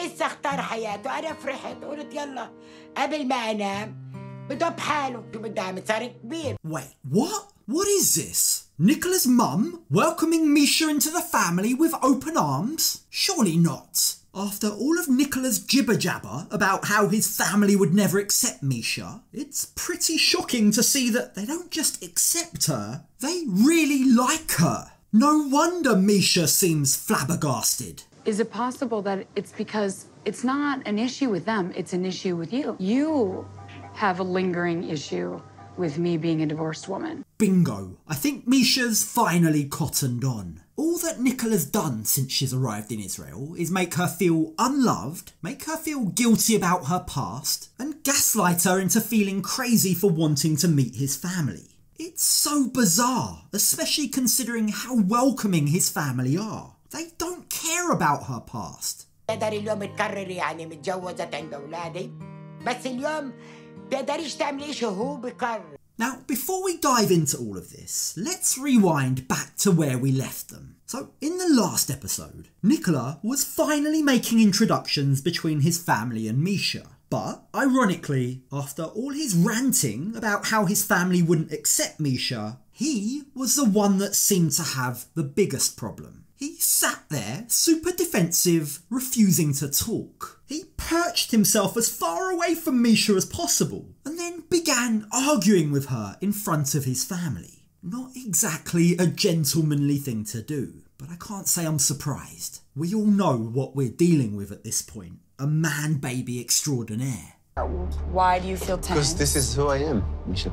اختار حياته. أنا فرحت قلت يلا قبل ما أنام بده بحاله شو بده يعمل صار كبير. Wait, what? What is this? Nicola's mum welcoming Meisha into the family with open arms? Surely not. After all of Nicola's jibber-jabber about how his family would never accept Meisha, it's pretty shocking to see that they don't just accept her, they really like her. No wonder Meisha seems flabbergasted. Is it possible that it's because it's not an issue with them, it's an issue with you? You have a lingering issue with me being a divorced woman. Bingo. I think Meisha's finally cottoned on. All that Nicola's done since she's arrived in Israel is make her feel unloved, make her feel guilty about her past, and gaslight her into feeling crazy for wanting to meet his family. It's so bizarre, especially considering how welcoming his family are. They don't care about her past. تقدر اليوم تكرر يعني متجوزة عند أولادي بس اليوم تقدريش تعملي شيء هو بقرر. Now, before we dive into all of this, let's rewind back to where we left them. So, in the last episode, Nicola was finally making introductions between his family and Meisha. But, ironically, after all his ranting about how his family wouldn't accept Meisha, he was the one that seemed to have the biggest problem. He sat there, super defensive, refusing to talk. He perched himself as far away from Meisha as possible, and then began arguing with her in front of his family. Not exactly a gentlemanly thing to do, but I can't say I'm surprised. We all know what we're dealing with at this point. A man-baby extraordinaire. Why do you feel tense? Because this is who I am, Meisha.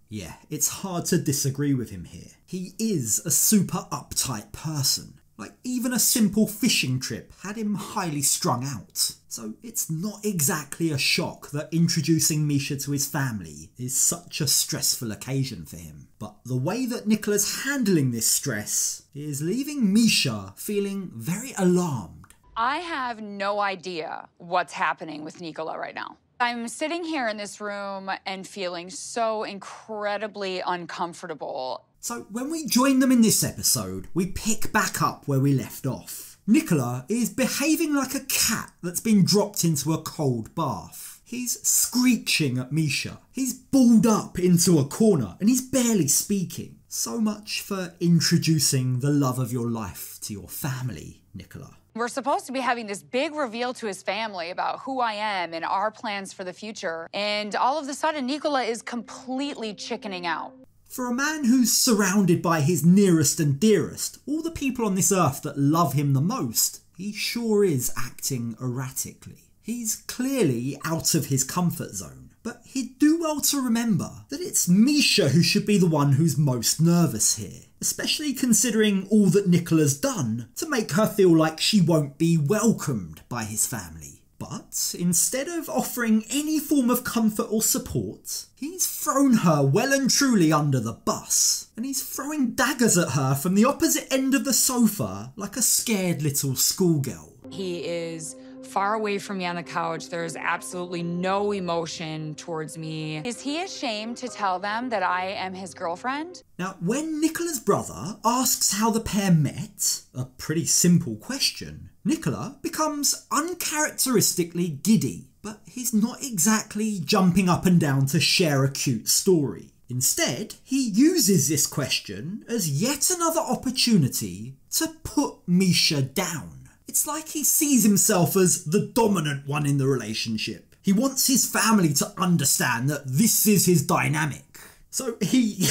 Yeah, it's hard to disagree with him here. He is a super uptight person. Like, even a simple fishing trip had him highly strung out. So it's not exactly a shock that introducing Meisha to his family is such a stressful occasion for him. But the way that Nicola's handling this stress is leaving Meisha feeling very alarmed. I have no idea what's happening with Nicola right now. I'm sitting here in this room and feeling so incredibly uncomfortable. So when we join them in this episode, we pick back up where we left off. Nicola is behaving like a cat that's been dropped into a cold bath. He's screeching at Meisha. He's balled up into a corner and he's barely speaking. So much for introducing the love of your life to your family, Nicola. We're supposed to be having this big reveal to his family about who I am and our plans for the future. And all of a sudden, Nicola is completely chickening out. For a man who's surrounded by his nearest and dearest, all the people on this earth that love him the most, he sure is acting erratically. He's clearly out of his comfort zone. But he'd do well to remember that it's Meisha who should be the one who's most nervous here, especially considering all that Nicola's done to make her feel like she won't be welcomed by his family. But instead of offering any form of comfort or support, he's thrown her well and truly under the bus, and he's throwing daggers at her from the opposite end of the sofa like a scared little schoolgirl. He is far away from me on the couch. There's absolutely no emotion towards me. Is he ashamed to tell them that I am his girlfriend? Now, when Nicola's brother asks how the pair met, a pretty simple question, Nicola becomes uncharacteristically giddy, but he's not exactly jumping up and down to share a cute story. Instead, he uses this question as yet another opportunity to put Meisha down. It's like he sees himself as the dominant one in the relationship. He wants his family to understand that this is his dynamic. So he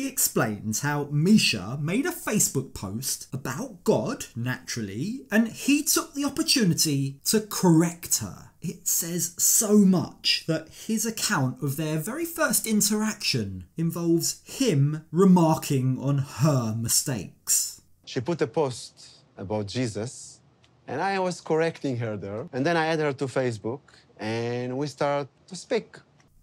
explains how Meisha made a Facebook post about God, naturally, and he took the opportunity to correct her. It says so much that his account of their very first interaction involves him remarking on her mistakes. She put a post about Jesus, and I was correcting her there. And then I added her to Facebook, and we start to speak.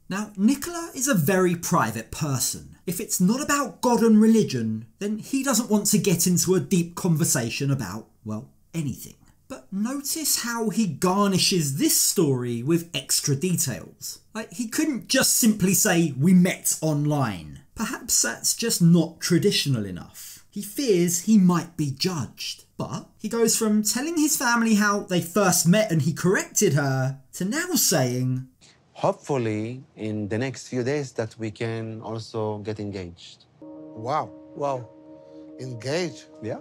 Now, Nicola is a very private person. If it's not about God and religion, then he doesn't want to get into a deep conversation about, well, anything. But notice how he garnishes this story with extra details. Like, he couldn't just simply say, we met online. Perhaps that's just not traditional enough. He fears he might be judged. But he goes from telling his family how they first met and he corrected her to now saying, hopefully, in the next few days, that we can also get engaged. Wow. Wow. Engaged? Yeah.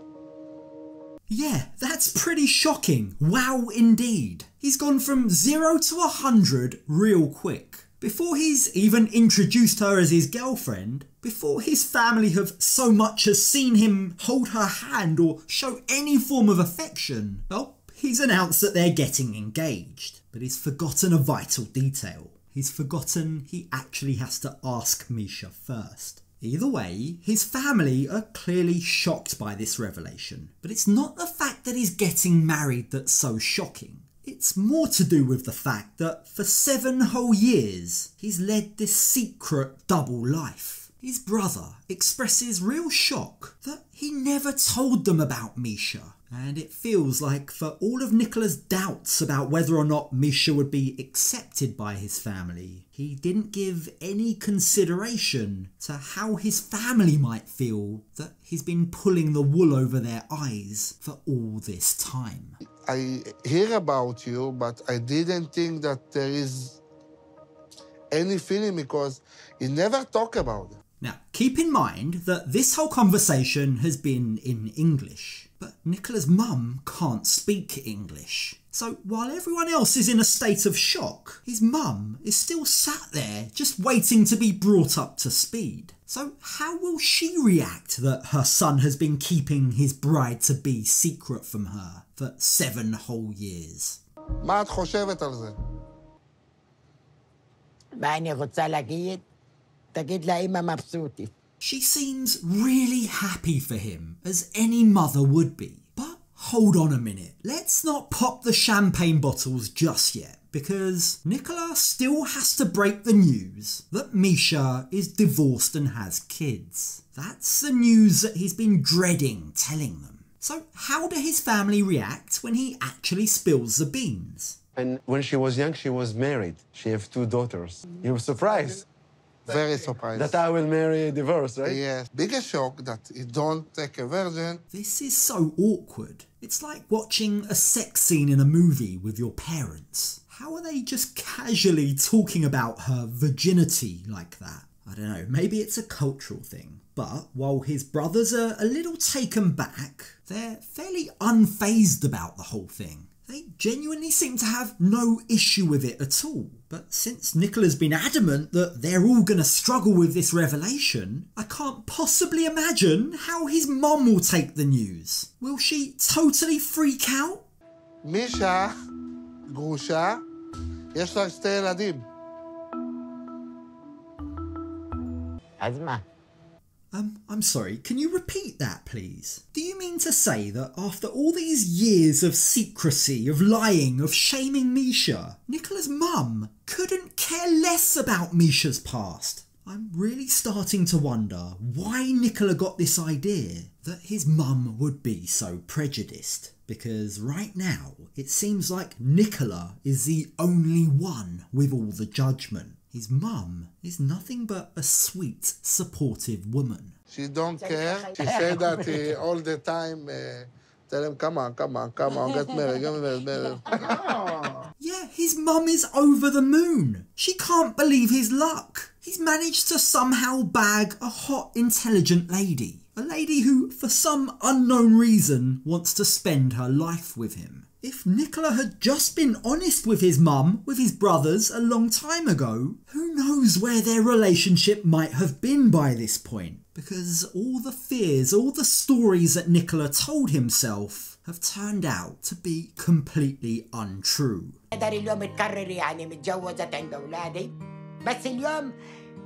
Yeah, that's pretty shocking. Wow, indeed. He's gone from 0 to 100 real quick. Before he's even introduced her as his girlfriend, before his family have so much as seen him hold her hand or show any form of affection, well, he's announced that they're getting engaged. But he's forgotten a vital detail. He's forgotten he actually has to ask Meisha first. Either way, his family are clearly shocked by this revelation. But it's not the fact that he's getting married that's so shocking. It's more to do with the fact that for 7 whole years, he's led this secret double life. His brother expresses real shock that he never told them about Meisha. And it feels like for all of Nicola's doubts about whether or not Meisha would be accepted by his family, he didn't give any consideration to how his family might feel that he's been pulling the wool over their eyes for all this time. I hear about you, but I didn't think that there is any feeling because you never talk about it. Now, keep in mind that this whole conversation has been in English, but Nicola's mum can't speak English. So while everyone else is in a state of shock, his mum is still sat there just waiting to be brought up to speed. So how will she react that her son has been keeping his bride-to-be secret from her for 7 whole years? מה את חושבת על זה? מה אני רוצה להגיד? תגיד לאמא מבסוטית. She seems really happy for him, as any mother would be. But hold on a minute, let's not pop the champagne bottles just yet, because Nicola still has to break the news that Meisha is divorced and has kids. That's the news that he's been dreading telling them. So how do his family react when he actually spills the beans? And when she was young, she was married. She has 2 daughters. You were surprised Very surprised. that I will marry a divorce, right? Yes. Biggest shock that you don't take a virgin. This is so awkward. It's like watching a sex scene in a movie with your parents. How are they just casually talking about her virginity like that? I don't know, maybe it's a cultural thing. But while his brothers are a little taken back, they're fairly unfazed about the whole thing. They genuinely seem to have no issue with it at all. But since Nicola's been adamant that they're all going to struggle with this revelation, I can't possibly imagine how his mum will take the news. Will she totally freak out? מישה, גרושה, יש לה 2 ילדים. אז מה? I'm sorry, can you repeat that, please? Do you mean to say that after all these years of secrecy, of lying, of shaming Meisha, Nicola's mum couldn't care less about Meisha's past? I'm really starting to wonder why Nicola got this idea that his mum would be so prejudiced. Because right now, it seems like Nicola is the only one with all the judgment. His mum is nothing but a sweet, supportive woman. She don't care. She said that all the time, tell him, come on, get married. Yeah, his mum is over the moon. She can't believe his luck. He's managed to somehow bag a hot, intelligent lady. A lady who, for some unknown reason, wants to spend her life with him. If Nicola had just been honest with his mum, with his brothers, a long time ago, who knows where their relationship might have been by this point? Because all the fears, all the stories that Nicola told himself have turned out to be completely untrue. تقدر اليوم تقرر يعني متجوزة عند أولادي بس اليوم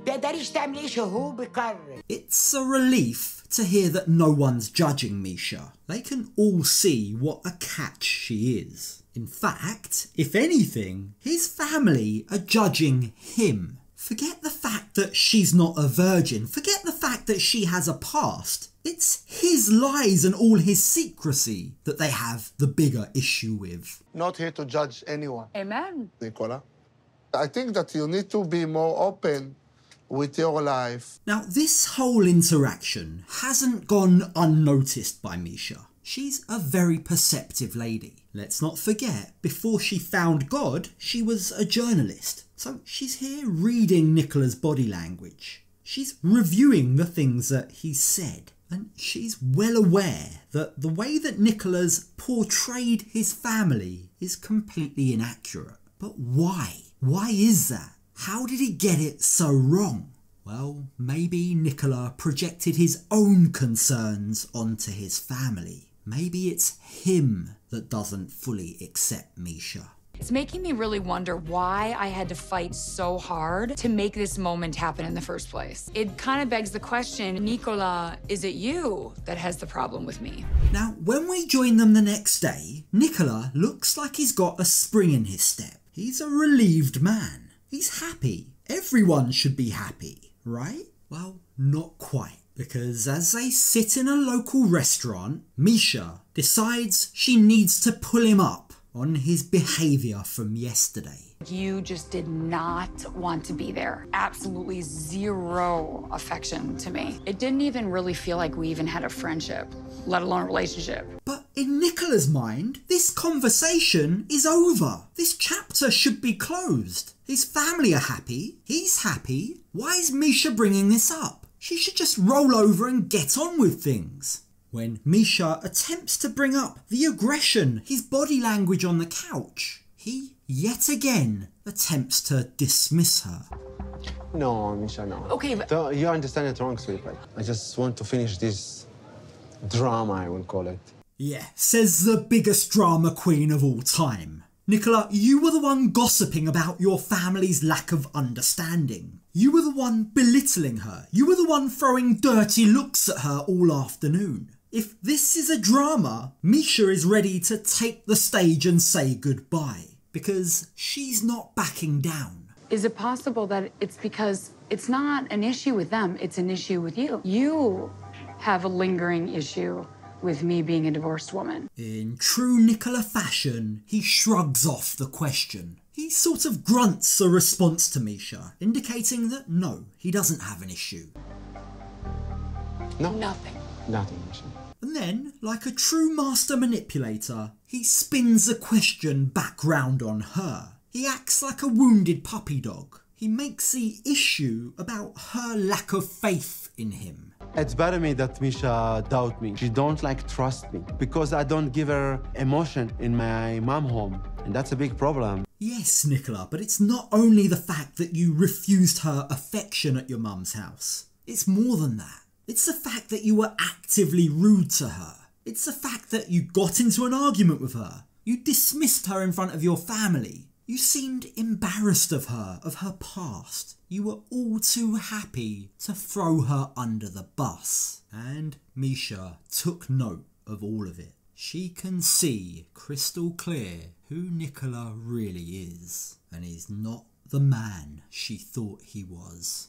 تقدريش تعملي شيء هو بقرر. It's a relief to hear that no one's judging Meisha. They can all see what a catch she is. In fact, if anything, his family are judging him. Forget the fact that she's not a virgin. Forget the fact that she has a past. It's his lies and all his secrecy that they have the bigger issue with. Not here to judge anyone. Amen. Nicola. I think that you need to be more open with your life. Now, this whole interaction hasn't gone unnoticed by Meisha. She's a very perceptive lady. Let's not forget, before she found God, she was a journalist. So she's here reading Nicola's body language. She's reviewing the things that he said. And she's well aware that the way that Nicola's portrayed his family is completely inaccurate. But why? Why is that? How did he get it so wrong? Well, maybe Nicola projected his own concerns onto his family. Maybe it's him that doesn't fully accept Meisha. It's making me really wonder why I had to fight so hard to make this moment happen in the first place. It kind of begs the question, Nicola, is it you that has the problem with me? Now, when we join them the next day, Nicola looks like he's got a spring in his step. He's a relieved man. He's happy. Everyone should be happy, right? Well, not quite. Because as they sit in a local restaurant, Meisha decides she needs to pull him up on his behaviour from yesterday. You just did not want to be there. Absolutely zero affection to me. It didn't even really feel like we even had a friendship, let alone a relationship. But in Nicola's mind, this conversation is over. This chapter should be closed. His family are happy. He's happy. Why is Meisha bringing this up? She should just roll over and get on with things. When Meisha attempts to bring up the aggression, his body language on the couch, he yet again attempts to dismiss her. No, Meisha, no. Okay, but... You understand it wrong, sweetheart. I just want to finish this drama, I will call it. Yeah, says the biggest drama queen of all time. Nicola, you were the one gossiping about your family's lack of understanding. You were the one belittling her. You were the one throwing dirty looks at her all afternoon. If this is a drama, Meisha is ready to take the stage and say goodbye, because she's not backing down. Is it possible that it's because it's not an issue with them, it's an issue with you? You have a lingering issue with me being a divorced woman. In true Nicola fashion, he shrugs off the question. He sort of grunts a response to Meisha, indicating that no, he doesn't have an issue. No? Nothing. Nothing, Meisha. And then, like a true master manipulator, he spins the question back round on her. He acts like a wounded puppy dog. He makes the issue about her lack of faith in him. It's better me that Meisha doubt me. She don't trust me because I don't give her emotion in my mom home. And that's a big problem. Yes, Nicola, but it's not only the fact that you refused her affection at your mum's house. It's more than that. It's the fact that you were actively rude to her. It's the fact that you got into an argument with her. You dismissed her in front of your family. You seemed embarrassed of her past. You were all too happy to throw her under the bus. And Meisha took note of all of it. She can see crystal clear who Nicola really is. And he's not the man she thought he was.